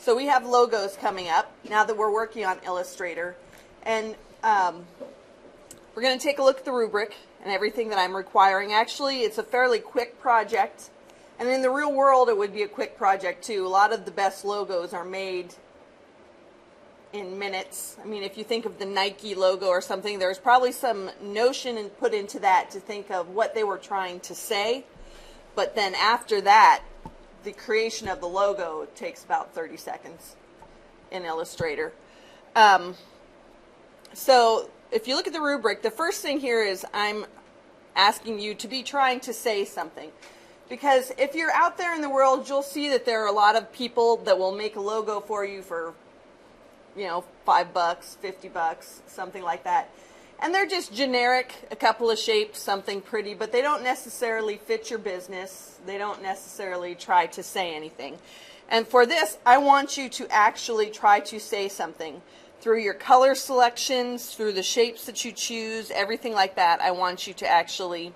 So we have logos coming up now that we're working on Illustrator. And we're going to take a look at the rubric and everything that I'm requiring. Actually, it's a fairly quick project. And in the real world, it would be a quick project too. A lot of the best logos are made in minutes. I mean, if you think of the Nike logo or something, there's probably some notion put into that to think of what they were trying to say. But then after that, the creation of the logo takes about 30 seconds in Illustrator. So if you look at the rubric, the first thing here is I'm asking you to be trying to say something. Because if you're out there in the world, you'll see that there are a lot of people that will make a logo for you for, you know, $5, $50, something like that. And they're just generic, a couple of shapes, something pretty, but they don't necessarily fit your business. They don't necessarily try to say anything. And for this, I want you to actually try to say something. Through your color selections, through the shapes that you choose, everything like that, I want you to actually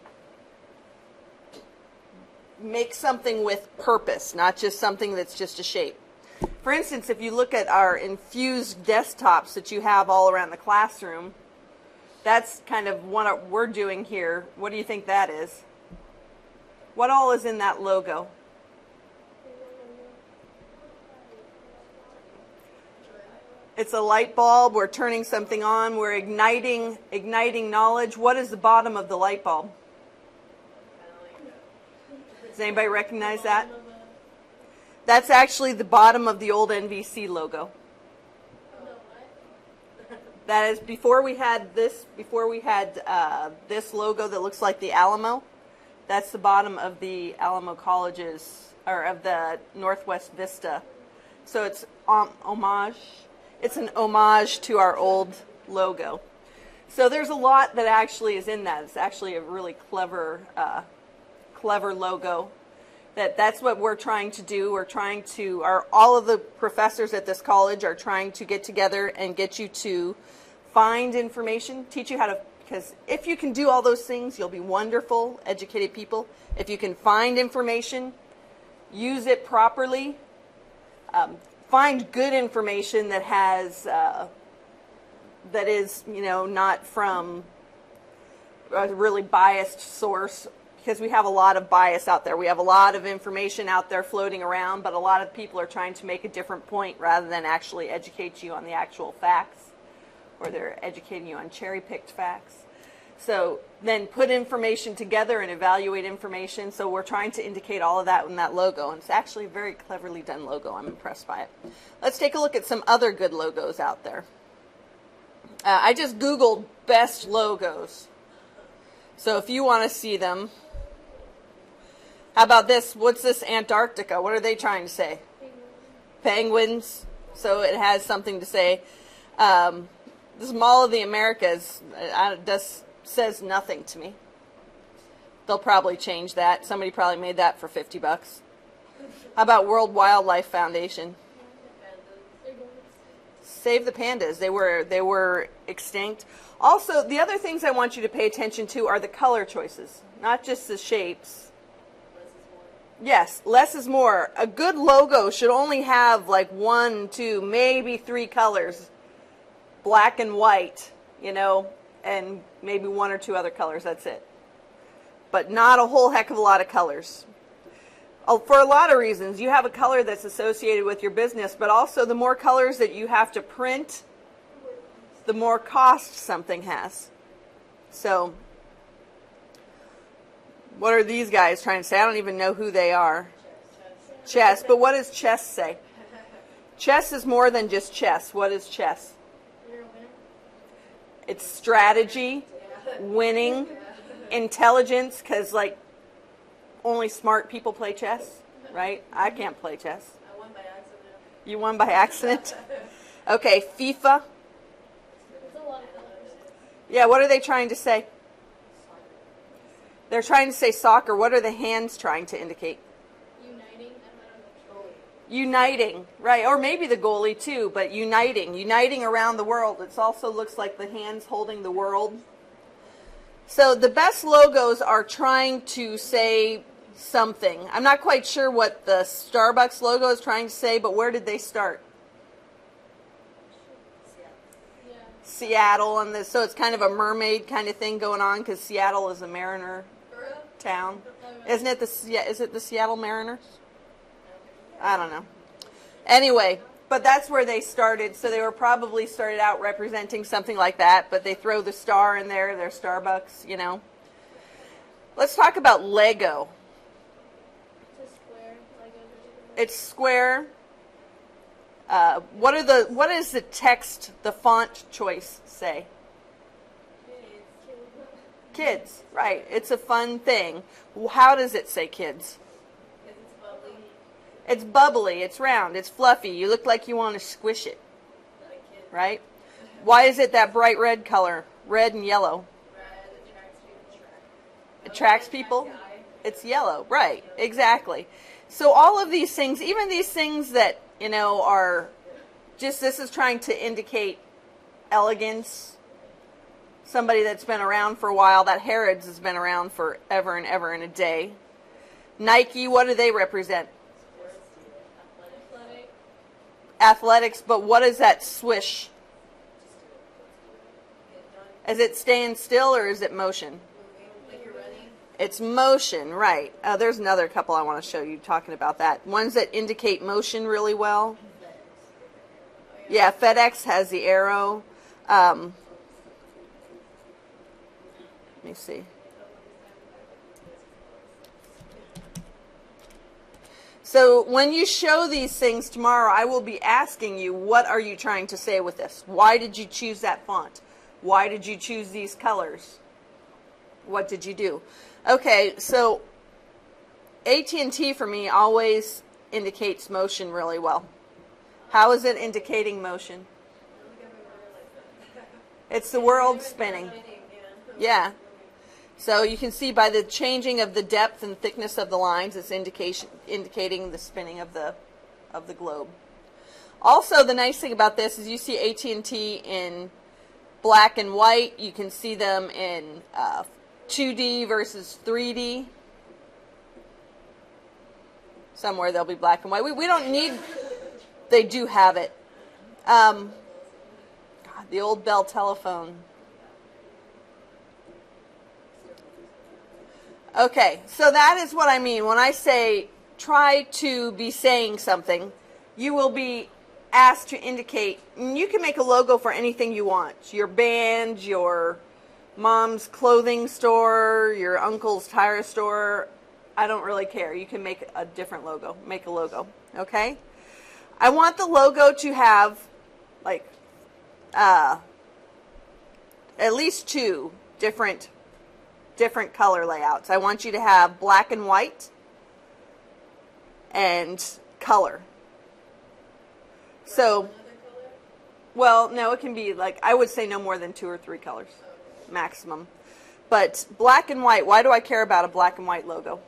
make something with purpose, not just something that's just a shape. For instance, if you look at our infused desktops that you have all around the classroom, that's kind of what we're doing here. What do you think that is? What all is in that logo? It's a light bulb. We're turning something on. We're igniting knowledge. What is the bottom of the light bulb? Does anybody recognize that? That's actually the bottom of the old NVC logo. That is before we had this this logo that looks like the Alamo. That's the bottom of the Alamo Colleges, or of the Northwest Vista. So it's homage. It's an homage to our old logo. So there's a lot that actually is in that. It's actually a really clever logo. That's what we're trying to do. We're trying to, all of the professors at this college are trying to get together and get you to find information, teach you how to, because if you can do all those things, you'll be wonderful, educated people. If you can find information, use it properly, find good information that has, that is, you know, not from a really biased source, because we have a lot of bias out there. We have a lot of information out there floating around, but a lot of people are trying to make a different point rather than actually educate you on the actual facts, or they're educating you on cherry-picked facts. So then put information together and evaluate information. So we're trying to indicate all of that in that logo, and it's actually a very cleverly done logo. I'm impressed by it. Let's take a look at some other good logos out there. I just Googled best logos. So if you want to see them, how about this? What's this Antarctica? What are they trying to say? Penguins. So it has something to say. This Mall of the Americas says nothing to me. They'll probably change that. Somebody probably made that for $50. How about World Wildlife Foundation? Save the pandas. They were extinct. Also, the other things I want you to pay attention to are the color choices, not just the shapes. Yes, less is more. A good logo should only have like 1, 2, maybe 3 colors. Black and white, you know, and maybe 1 or 2 other colors, that's it. But not a whole heck of a lot of colors. For a lot of reasons. You have a color that's associated with your business, but also the more colors that you have to print, the more cost something has. So, what are these guys trying to say? I don't even know who they are. Chess. But what does chess say? Chess is more than just chess. What is chess? It's strategy, winning, intelligence, because like only smart people play chess, right? I can't play chess. I won by accident. You won by accident? Okay, FIFA. Yeah, what are they trying to say? They're trying to say soccer. What are the hands trying to indicate? Uniting, right, or maybe the goalie too, but uniting around the world. It also looks like the hands holding the world. So the best logos are trying to say something. I'm not quite sure what the Starbucks logo is trying to say, but where did they start? Seattle, and so it's kind of a mermaid kind of thing going on because Seattle is a mariner town. Isn't it is it the Seattle Mariners? I don't know. Anyway, but that's where they started. So they were probably started out representing something like that, but they throw the star in there, their Starbucks, you know. Let's talk about Lego. It's square. What is the text, the font choice say? Kids, right. It's a fun thing. How does it say kids? It's bubbly, it's round, it's fluffy. You look like you want to squish it, right? Why is it that bright red color, red and yellow? Attracts people? It's yellow, right, exactly. So all of these things, even these things that, you know, are just, this is trying to indicate elegance. Somebody that's been around for a while, that Harrods has been around for ever and ever and a day. Nike, what do they represent? Athletics, but what is that swish? Is it staying still or is it motion? It's motion, right. There's another couple I want to show you talking about that. Ones that indicate motion really well. Yeah, FedEx has the arrow. Let me see. So when you show these things tomorrow, I will be asking you, what are you trying to say with this? Why did you choose that font? Why did you choose these colors? What did you do? Okay, so AT&T for me always indicates motion really well. How is it indicating motion? It's the world spinning. Yeah. So you can see by the changing of the depth and thickness of the lines, it's indicating the spinning of the globe. Also, the nice thing about this is you see AT&T in black and white. You can see them in 2D versus 3D. Somewhere they'll be black and white. We don't need, they do have it. God, the old Bell telephone. Okay, so that is what I mean. When I say try to be saying something, you will be asked to indicate, and you can make a logo for anything you want. Your band, your mom's clothing store, your uncle's tire store. I don't really care. You can make a different logo. Make a logo, okay? I want the logo to have like at least two different color layouts. I want you to have black and white and color. So, well, no, it can be like, I would say no more than 2 or 3 colors maximum. But black and white, why do I care about a black and white logo?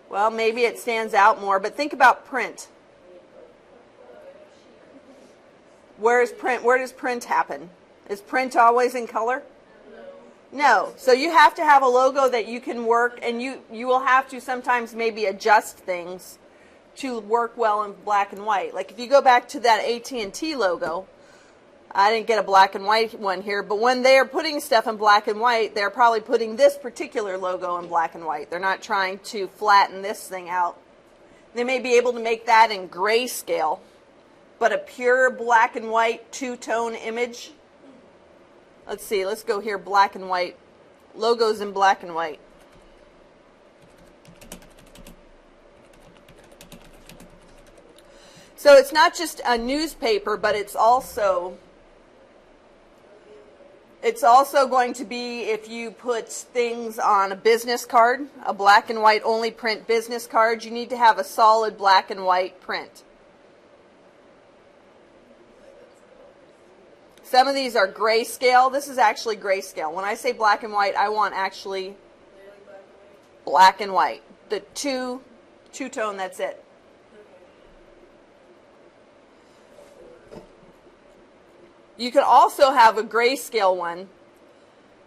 Well, maybe it stands out more, but think about print. Where does print happen? Is print always in color? No. So you have to have a logo that you can work, and you will have to sometimes maybe adjust things to work well in black and white. Like if you go back to that AT&T logo, I didn't get a black and white one here, but when they're putting stuff in black and white, they're probably putting this particular logo in black and white. They're not trying to flatten this thing out. They may be able to make that in grayscale, but a pure black and white two-tone image. Let's see, let's go here, black and white. Logos in black and white. So it's not just a newspaper, but it's also going to be if you put things on a business card, a black and white only print business card, you need to have a solid black and white print. Some of these are grayscale. This is actually grayscale. When I say black and white, I want actually black and white. The two-tone, that's it. You can also have a grayscale one.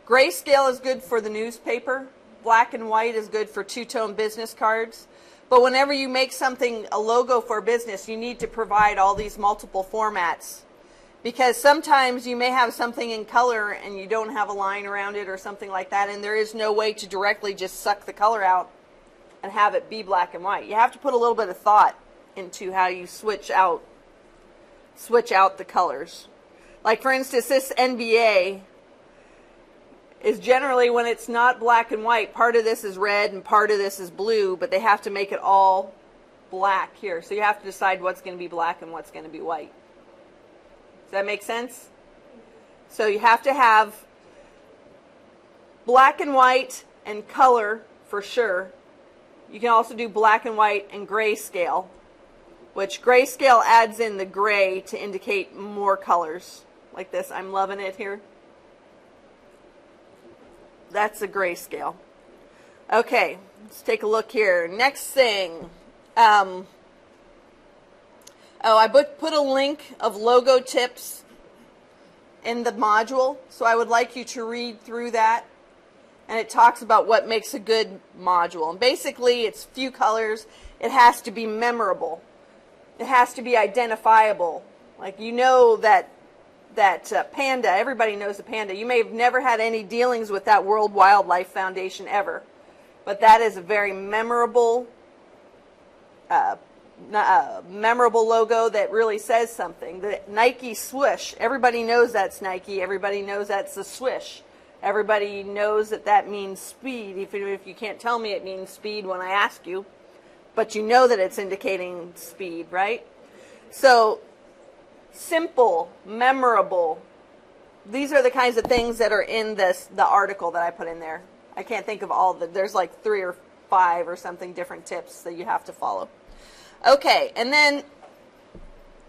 Grayscale is good for the newspaper. black and white is good for two-tone business cards. But whenever you make something, a logo for a business, you need to provide all these multiple formats. Because sometimes you may have something in color and you don't have a line around it or something like that, and there is no way to directly just suck the color out and have it be black and white. You have to put a little bit of thought into how you switch out the colors. Like for instance, this NBA is generally, when it's not black and white, part of this is red and part of this is blue, but they have to make it all black here. So you have to decide what's going to be black and what's going to be white. Does that make sense? So you have to have black and white and color for sure. You can also do black and white and grayscale, which grayscale adds in the gray to indicate more colors. Like this, I'm loving it here. That's a grayscale. Okay, let's take a look here. Next thing. I put a link of logo tips in the module, so I would like you to read through that. And it talks about what makes a good module. And basically, it's few colors. It has to be memorable. It has to be identifiable. Like, you know that panda, everybody knows the panda. You may have never had any dealings with that World Wildlife Foundation ever, but that is a very memorable logo that really says something. The Nike swoosh, everybody knows that's Nike. Everybody knows that's the swoosh. Everybody knows that means speed. Even if you can't tell me it means speed when I ask you, but you know that it's indicating speed, right? So simple, memorable. These are the kinds of things that are in the article that I put in there. I can't think of all there's like 3 or 5 or something different tips that you have to follow. Okay, and then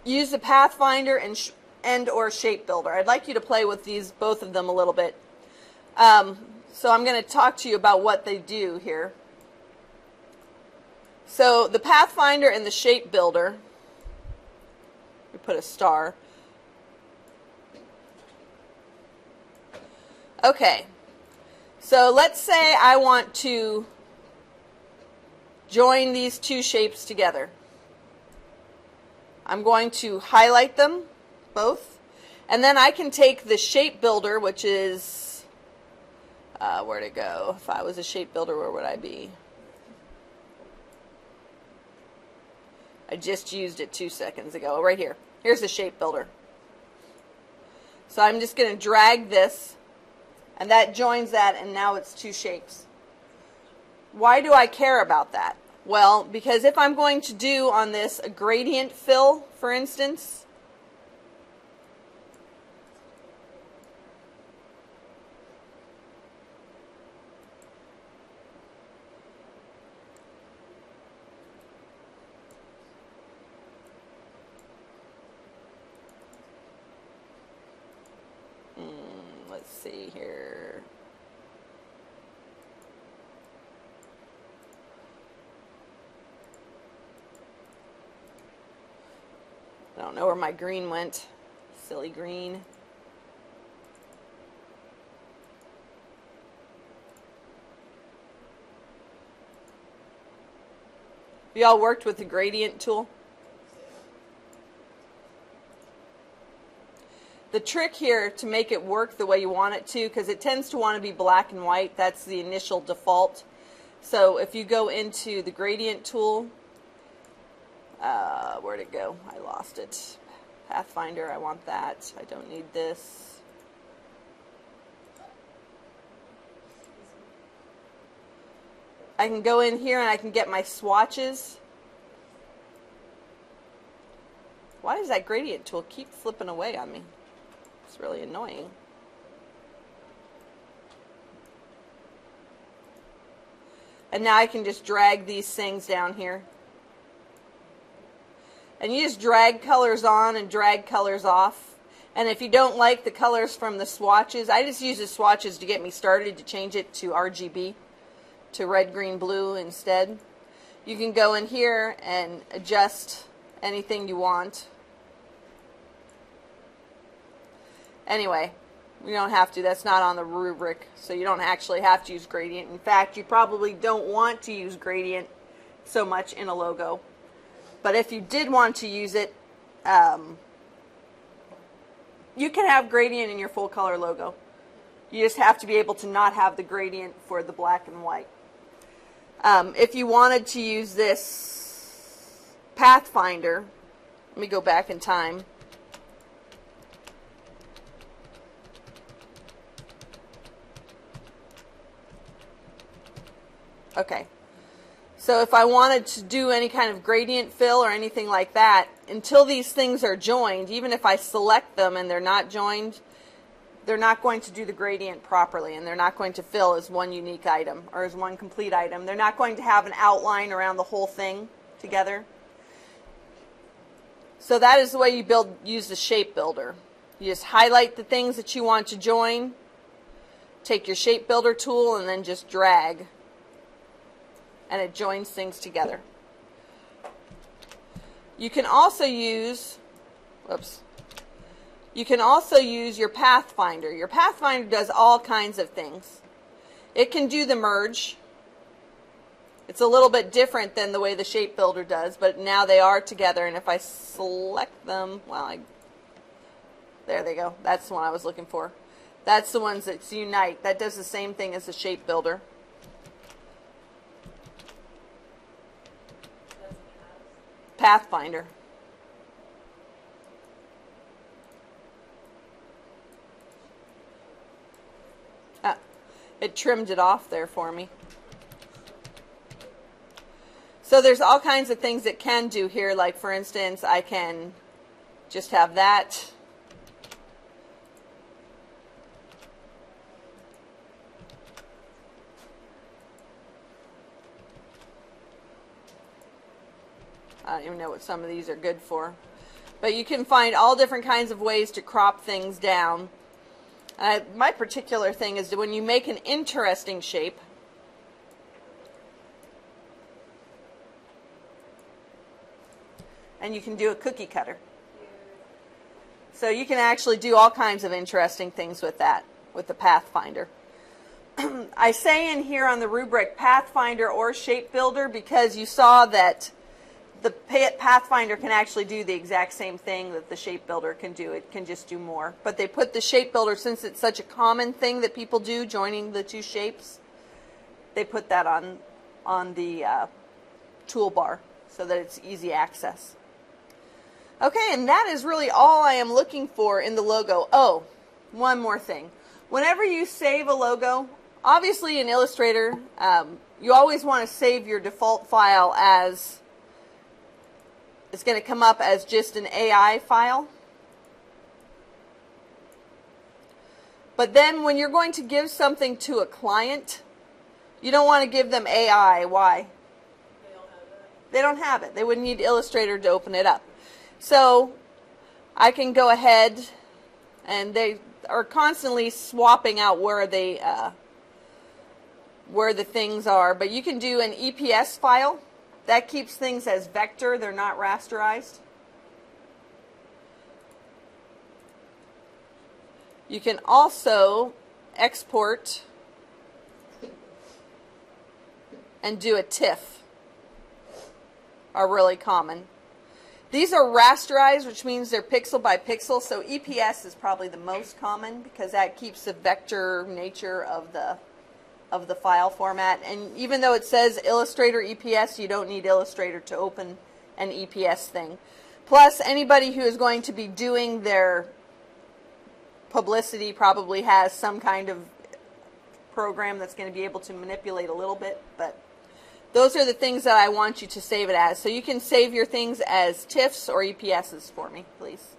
use the Pathfinder and or Shape Builder. I'd like you to play with both of them a little bit. So I'm going to talk to you about what they do here. So the Pathfinder and the Shape Builder, we put a star. Okay, so let's say I want to join these two shapes together. I'm going to highlight them both, and then I can take the Shape Builder, which is, where'd it go? If I was a Shape Builder, where would I be? I just used it 2 seconds ago. Right here. Here's the Shape Builder. So I'm just going to drag this, and that joins that, and now it's two shapes. Why do I care about that? Well, because if I'm going to do on this a gradient fill, for instance, let's see here. I don't know where my green went. Silly green. Have y'all worked with the gradient tool? The trick here to make it work the way you want it to, because it tends to want to be black and white, that's the initial default. So if you go into the gradient tool, where'd it go? I lost it. Pathfinder, I want that. I don't need this. I can go in here and I can get my swatches. Why does that gradient tool keep flipping away on me? It's really annoying. And now I can just drag these things down here. And you just drag colors on and drag colors off. And if you don't like the colors from the swatches, I just use the swatches to get me started to change it to RGB, to red, green, blue instead. You can go in here and adjust anything you want. Anyway, You don't have to. That's not on the rubric, so you don't actually have to use gradient. In fact, you probably don't want to use gradient so much in a logo. But if you did want to use it, you can have gradient in your full color logo. You just have to be able to not have the gradient for the black and white. If you wanted to use this Pathfinder, let me go back in time. Okay, so if I wanted to do any kind of gradient fill or anything like that, until these things are joined, even if I select them and they're not joined, they're not going to do the gradient properly, and they're not going to fill as one unique item or as one complete item. They're not going to have an outline around the whole thing together. So that is the way you use the shape builder. You just highlight the things that you want to join, take your shape builder tool, and then just drag, and it joins things together. You can also use, you can also use your Pathfinder. Your Pathfinder does all kinds of things. It can do the merge. It's a little bit different than the way the shape builder does, but now they are together, and if I select them, well, there they go. That's the one I was looking for. That's the ones that unite. That does the same thing as the shape builder. Pathfinder. It trimmed it off there for me. So there's all kinds of things it can do here. Like, for instance, I can just have that. I don't even know what some of these are good for. But you can find all different kinds of ways to crop things down. My particular thing is that when you make an interesting shape, and you can do a cookie cutter. So you can actually do all kinds of interesting things with that, with the Pathfinder. I say in here on the rubric Pathfinder or Shape Builder because you saw that the Pathfinder can actually do the exact same thing that the Shape Builder can do. It can just do more. But they put the Shape Builder, since it's such a common thing that people do, joining the two shapes, they put that on the toolbar so that it's easy access. Okay, and that is really all I am looking for in the logo. Oh, one more thing. Whenever you save a logo, obviously in Illustrator, you always want to save your default file as, it's going to come up as just an AI file. But then when you're going to give something to a client, you don't want to give them AI. Why? They don't have it. They would need Illustrator to open it up. So I can go ahead, and they are constantly swapping out where the things are. But you can do an EPS file. That keeps things as vector. They're not rasterized. You can also export and do a TIFF. Are really common. These are rasterized, which means they're pixel by pixel. So EPS is probably the most common because that keeps the vector nature of the file format. And even though it says Illustrator EPS, you don't need Illustrator to open an EPS thing. Plus, anybody who is going to be doing their publicity probably has some kind of program that's going to be able to manipulate a little bit. But those are the things that I want you to save it as. So you can save your things as TIFFs or EPSs for me, please.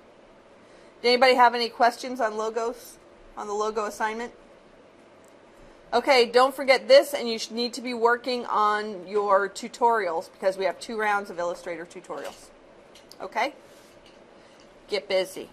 Did anybody have any questions on logos, on the logo assignment? Okay, don't forget this, and you need to be working on your tutorials because we have 2 rounds of Illustrator tutorials. Okay? Get busy.